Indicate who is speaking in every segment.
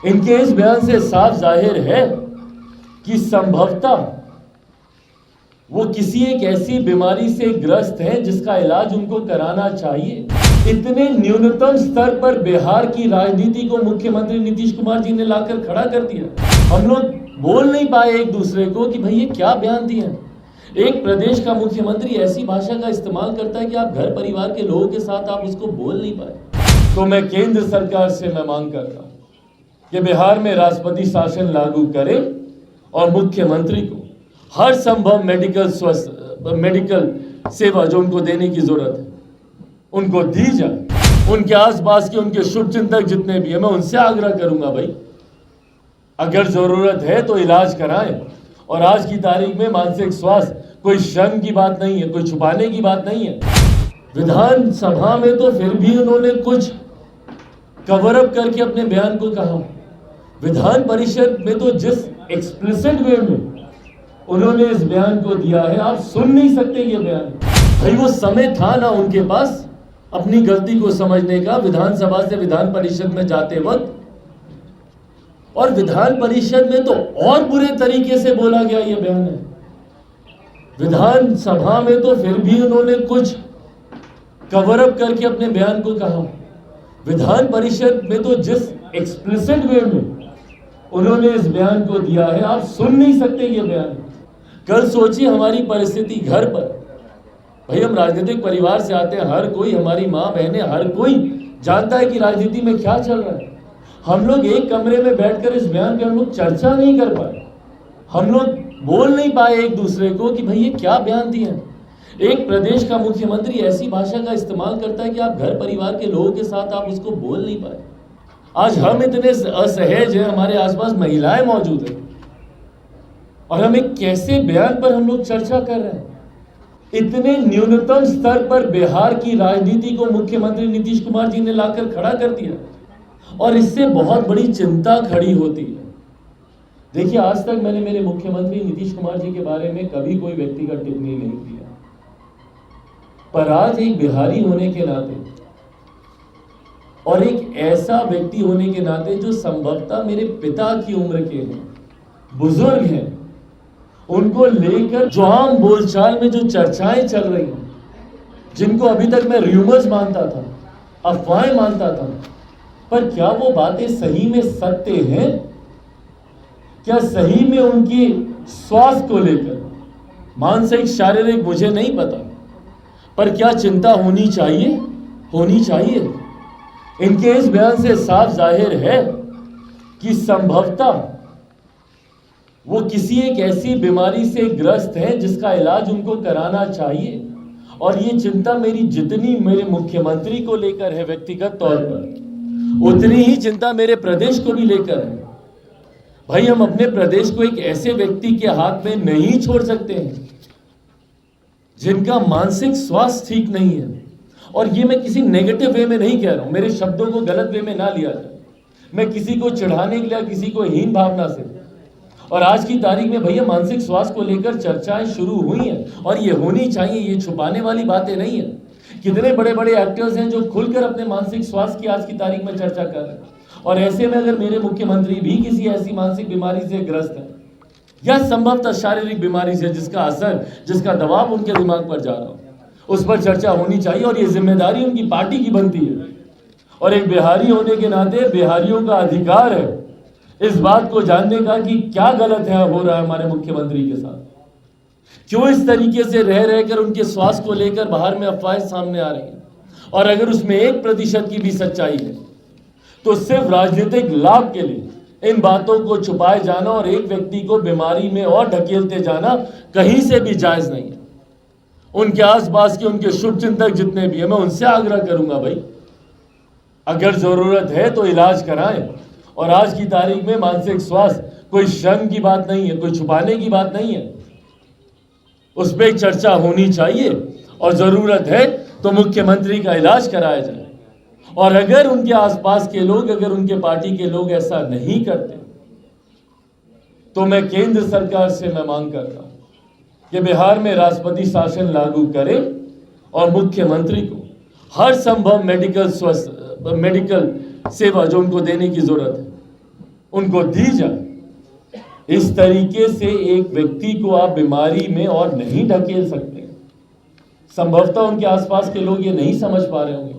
Speaker 1: इनके इस बयान से साफ जाहिर है कि संभवतः वो किसी एक ऐसी बीमारी से ग्रस्त हैं जिसका इलाज उनको कराना चाहिए। इतने न्यूनतम स्तर पर बिहार की राजनीति को मुख्यमंत्री नीतीश कुमार जी ने लाकर खड़ा कर दिया। हम लोग बोल नहीं पाए एक दूसरे को कि भाई ये क्या बयान दिए। एक प्रदेश का मुख्यमंत्री ऐसी भाषा का इस्तेमाल करता है कि आप घर परिवार के लोगों के साथ आप उसको बोल नहीं पाए। तो मैं केंद्र सरकार से मैं मांग करता हूं कि बिहार में राष्ट्रपति शासन लागू करे और मुख्यमंत्री को हर संभव मेडिकल सेवा जो उनको देने की जरूरत है उनको दी जाए। उनके आसपास के उनके शुभचिंतक जितने भी हैं मैं उनसे आग्रह करूंगा भाई अगर जरूरत है तो इलाज कराएं। और आज की तारीख में मानसिक स्वास्थ्य कोई शर्म की बात नहीं है, कोई छुपाने की बात नहीं है। विधानसभा में तो फिर भी उन्होंने कुछ कवर अप करके अपने बयान को कहा। विधान परिषद में तो जिस एक्सप्लिसिट वे में उन्होंने इस बयान को दिया है आप सुन नहीं सकते ये बयान। भाई वो समय था ना उनके पास अपनी गलती को समझने का विधानसभा से विधान परिषद में जाते वक्त। और विधान परिषद में तो और बुरे तरीके से बोला गया ये बयान है। विधानसभा में तो फिर भी उन्होंने कुछ कवर अप करके अपने बयान को कहा। विधान परिषद में तो जिस एक्सप्लिसिट वे में उन्होंने इस बयान को दिया है आप सुन नहीं सकते ये बयान। कल सोचिए हमारी परिस्थिति घर पर। भाई हम राजनीतिक परिवार से आते हैं, हर कोई हमारी माँ बहनें हर कोई जानता है कि राजनीति में क्या चल रहा है। हम लोग एक कमरे में बैठकर इस बयान पे हम लोग चर्चा नहीं कर पाए। हम लोग बोल नहीं पाए एक दूसरे को कि भाई ये क्या बयान दिए। एक प्रदेश का मुख्यमंत्री ऐसी भाषा का इस्तेमाल करता है कि आप घर परिवार के लोगों के साथ आप उसको बोल नहीं पाए। आज हम इतने असहज हैं, हमारे आसपास महिलाएं मौजूद हैं और हम एक कैसे बयान पर हम लोग चर्चा कर रहे हैं। इतने न्यूनतम स्तर पर बिहार की राजनीति को मुख्यमंत्री नीतीश कुमार जी ने लाकर खड़ा कर दिया और इससे बहुत बड़ी चिंता खड़ी होती है। देखिए आज तक मैंने मेरे मुख्यमंत्री नीतीश कुमार जी के बारे में कभी कोई व्यक्तिगत टिप्पणी नहीं किया, पर आज एक बिहारी होने के नाते और एक ऐसा व्यक्ति होने के नाते जो संभवतः मेरे पिता की उम्र के हैं, बुजुर्ग हैं, उनको लेकर जो आम बोलचाल में जो चर्चाएं चल रही हैं, जिनको अभी तक मैं र्यूमर्स मानता था, अफवाहें मानता था, पर क्या वो बातें सही में सत्य हैं? क्या सही में उनकी स्वास्थ्य को लेकर मानसिक शारीरिक मुझे नहीं पता, पर क्या चिंता होनी चाहिए? होनी चाहिए। इनके इस बयान से साफ जाहिर है कि संभवतः वो किसी एक ऐसी बीमारी से ग्रस्त हैं जिसका इलाज उनको कराना चाहिए। और ये चिंता मेरी जितनी मेरे मुख्यमंत्री को लेकर है व्यक्तिगत तौर पर, उतनी ही चिंता मेरे प्रदेश को भी लेकर है। भाई हम अपने प्रदेश को एक ऐसे व्यक्ति के हाथ में नहीं छोड़ सकते हैं जिनका मानसिक स्वास्थ्य ठीक नहीं है। और ये मैं किसी नेगेटिव वे में नहीं कह रहा हूं, मेरे शब्दों को गलत वे में ना लिया जाए। मैं किसी को चिढ़ाने के लिए, किसी को हीन भावना से। और आज की तारीख में भैया मानसिक स्वास्थ्य को लेकर चर्चाएं शुरू हुई हैं और ये होनी चाहिए, ये छुपाने वाली बातें नहीं है। कितने बड़े बड़े एक्टर्स हैं जो खुलकर अपने मानसिक स्वास्थ्य की आज की तारीख में चर्चा कर रहे हैं। और ऐसे में अगर मेरे मुख्यमंत्री भी किसी ऐसी मानसिक बीमारी से ग्रस्त है या संभवतः शारीरिक बीमारी से जिसका असर, जिसका दबाव उनके दिमाग पर जा रहा हो, उस पर चर्चा होनी चाहिए। और ये जिम्मेदारी उनकी पार्टी की बनती है। और एक बिहारी होने के नाते बिहारियों का अधिकार है इस बात को जानने का कि क्या गलत है हो रहा है हमारे मुख्यमंत्री के साथ। क्यों इस तरीके से रह रहकर उनके स्वास्थ्य को लेकर बाहर में अफवाहें सामने आ रही हैं। और अगर उसमें 1% की भी सच्चाई है तो सिर्फ राजनीतिक लाभ के लिए इन बातों को छुपाए जाना और एक व्यक्ति को बीमारी में और ढकेलते जाना कहीं से भी जायज नहीं है। उनके आसपास के उनके शुभचिंतक जितने भी हैं मैं उनसे आग्रह करूंगा भाई अगर जरूरत है तो इलाज कराएं। और आज की तारीख में मानसिक स्वास्थ्य कोई शर्म की बात नहीं है, कोई छुपाने की बात नहीं है। उस पर चर्चा होनी चाहिए और जरूरत है तो मुख्यमंत्री का इलाज कराया जाए। और अगर उनके आसपास के लोग, अगर उनके पार्टी के लोग ऐसा नहीं करते तो मैं केंद्र सरकार से मैं मांग करता हूं कि बिहार में राष्ट्रपति शासन लागू करे और मुख्यमंत्री को हर संभव मेडिकल सेवा जो उनको देने की जरूरत है उनको दी जाए। इस तरीके से एक व्यक्ति को आप बीमारी में और नहीं ढकेल सकते। संभवतः उनके आसपास के लोग ये नहीं समझ पा रहे होंगे,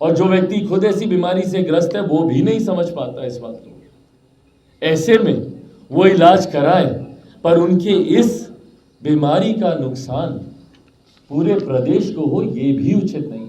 Speaker 1: और जो व्यक्ति खुद ऐसी बीमारी से ग्रस्त है वो भी नहीं समझ पाता इस बात को। ऐसे में वो इलाज कराए, पर उनके इस बीमारी का नुकसान पूरे प्रदेश को हो, ये भी उचित नहीं।